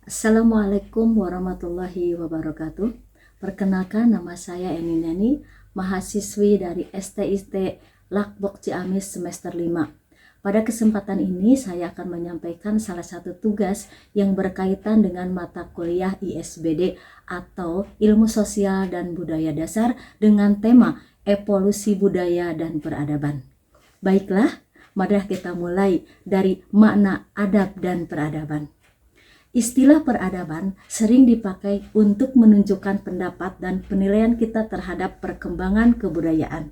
Assalamualaikum warahmatullahi wabarakatuh. Perkenalkan, nama saya Eni Neni, mahasiswi dari STIT Lakbok Ciamis semester 5. Pada kesempatan ini saya akan menyampaikan salah satu tugas yang berkaitan dengan mata kuliah ISBD atau Ilmu Sosial dan Budaya Dasar dengan tema Evolusi Budaya dan Peradaban. Baiklah, mari kita mulai dari makna adab dan peradaban. Istilah peradaban sering dipakai untuk menunjukkan pendapat dan penilaian kita terhadap perkembangan kebudayaan.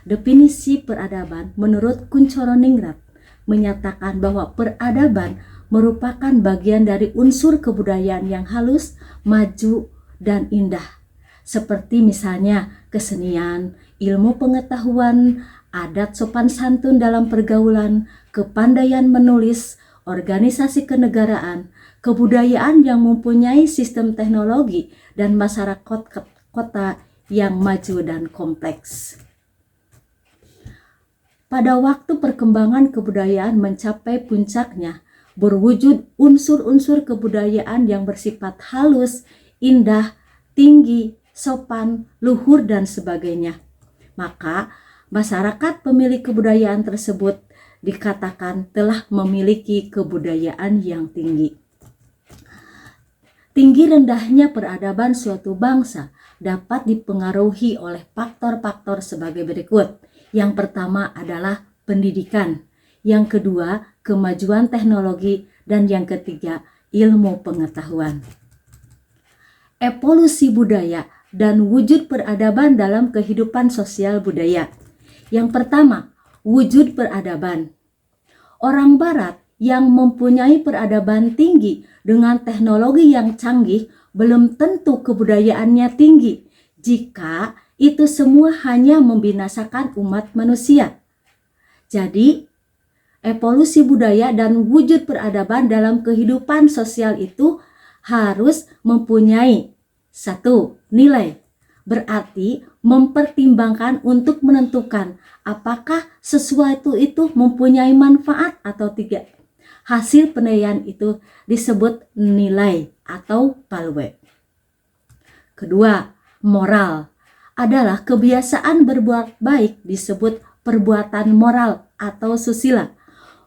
Definisi peradaban menurut Kunchoro-Ningrat menyatakan bahwa peradaban merupakan bagian dari unsur kebudayaan yang halus, maju, dan indah. Seperti misalnya kesenian, ilmu pengetahuan, adat sopan santun dalam pergaulan, kepandaian menulis, organisasi kenegaraan, kebudayaan yang mempunyai sistem teknologi, dan masyarakat kota yang maju dan kompleks. Pada waktu perkembangan kebudayaan mencapai puncaknya, berwujud unsur-unsur kebudayaan yang bersifat halus, indah, tinggi, sopan, luhur, dan sebagainya. Maka, masyarakat pemilik kebudayaan tersebut dikatakan telah memiliki kebudayaan yang tinggi. Tinggi rendahnya peradaban suatu bangsa dapat dipengaruhi oleh faktor-faktor sebagai berikut. Yang pertama adalah pendidikan, yang kedua kemajuan teknologi, dan yang ketiga ilmu pengetahuan. Evolusi budaya dan wujud peradaban dalam kehidupan sosial budaya. Yang pertama, wujud peradaban. Orang Barat yang mempunyai peradaban tinggi dengan teknologi yang canggih belum tentu kebudayaannya tinggi jika itu semua hanya membinasakan umat manusia. Jadi, evolusi budaya dan wujud peradaban dalam kehidupan sosial itu harus mempunyai satu, nilai. Berarti mempertimbangkan untuk menentukan apakah sesuatu itu mempunyai manfaat atau tidak. Hasil penilaian itu disebut nilai atau value. Kedua, moral adalah kebiasaan berbuat baik disebut perbuatan moral atau susila.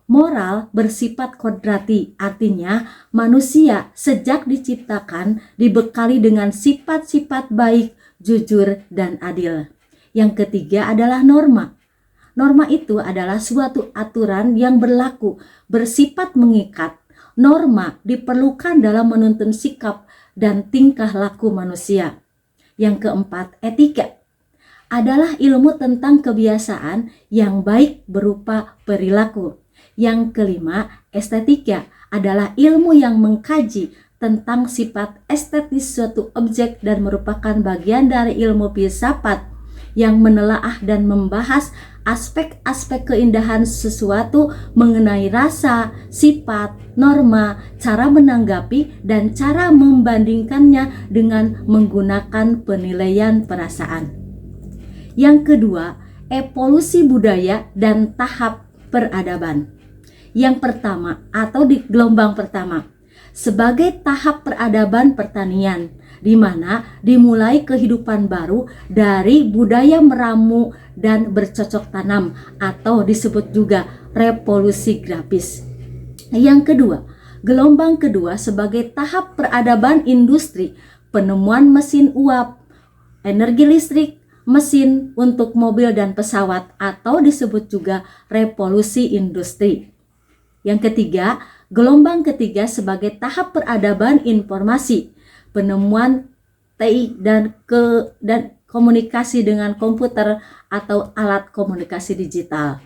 Moral bersifat kodrati, artinya manusia sejak diciptakan dibekali dengan sifat-sifat baik, jujur, dan adil. Yang ketiga adalah norma. Norma itu adalah suatu aturan yang berlaku, bersifat mengikat. Norma diperlukan dalam menuntun sikap dan tingkah laku manusia. Yang keempat, etika adalah ilmu tentang kebiasaan yang baik berupa perilaku. Yang kelima, estetika adalah ilmu yang mengkaji tentang sifat estetis suatu objek dan merupakan bagian dari ilmu filsafat yang menelaah dan membahas aspek-aspek keindahan sesuatu mengenai rasa, sifat, norma, cara menanggapi, dan cara membandingkannya dengan menggunakan penilaian perasaan. Yang kedua, evolusi budaya dan tahap peradaban. Yang pertama atau di gelombang pertama, sebagai tahap peradaban pertanian, di mana dimulai kehidupan baru dari budaya meramu dan bercocok tanam atau disebut juga revolusi grafis. Yang kedua, gelombang kedua sebagai tahap peradaban industri, penemuan mesin uap, energi listrik, mesin untuk mobil dan pesawat atau disebut juga revolusi industri. Yang ketiga, gelombang ketiga sebagai tahap peradaban informasi, penemuan TI dan komunikasi dengan komputer atau alat komunikasi digital.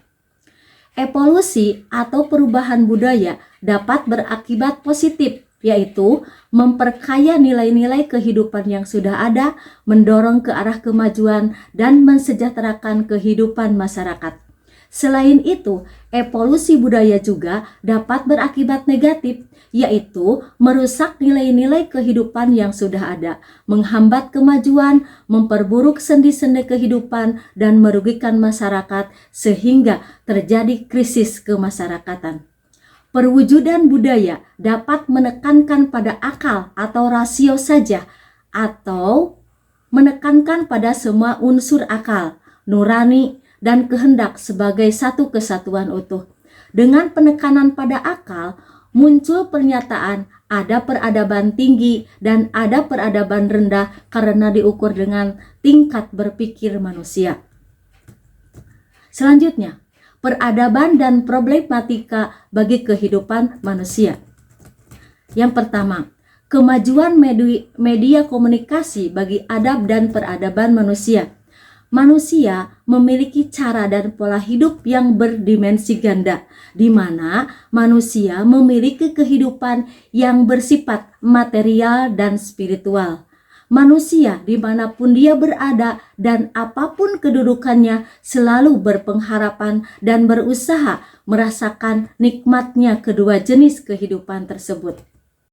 Evolusi atau perubahan budaya dapat berakibat positif, yaitu memperkaya nilai-nilai kehidupan yang sudah ada, mendorong ke arah kemajuan, dan mensejahterakan kehidupan masyarakat. Selain itu, evolusi budaya juga dapat berakibat negatif, yaitu merusak nilai-nilai kehidupan yang sudah ada, menghambat kemajuan, memperburuk sendi-sendi kehidupan, dan merugikan masyarakat sehingga terjadi krisis kemasyarakatan. Perwujudan budaya dapat menekankan pada akal atau rasio saja, atau menekankan pada semua unsur akal, nurani, dan kehendak sebagai satu kesatuan utuh. Dengan penekanan pada akal, muncul pernyataan ada peradaban tinggi dan ada peradaban rendah karena diukur dengan tingkat berpikir manusia. Selanjutnya, peradaban dan problematika bagi kehidupan manusia. Yang pertama, kemajuan media komunikasi bagi adab dan peradaban manusia. Manusia memiliki cara dan pola hidup yang berdimensi ganda, di mana manusia memiliki kehidupan yang bersifat material dan spiritual. Manusia dimanapun dia berada dan apapun kedudukannya selalu berpengharapan dan berusaha merasakan nikmatnya kedua jenis kehidupan tersebut.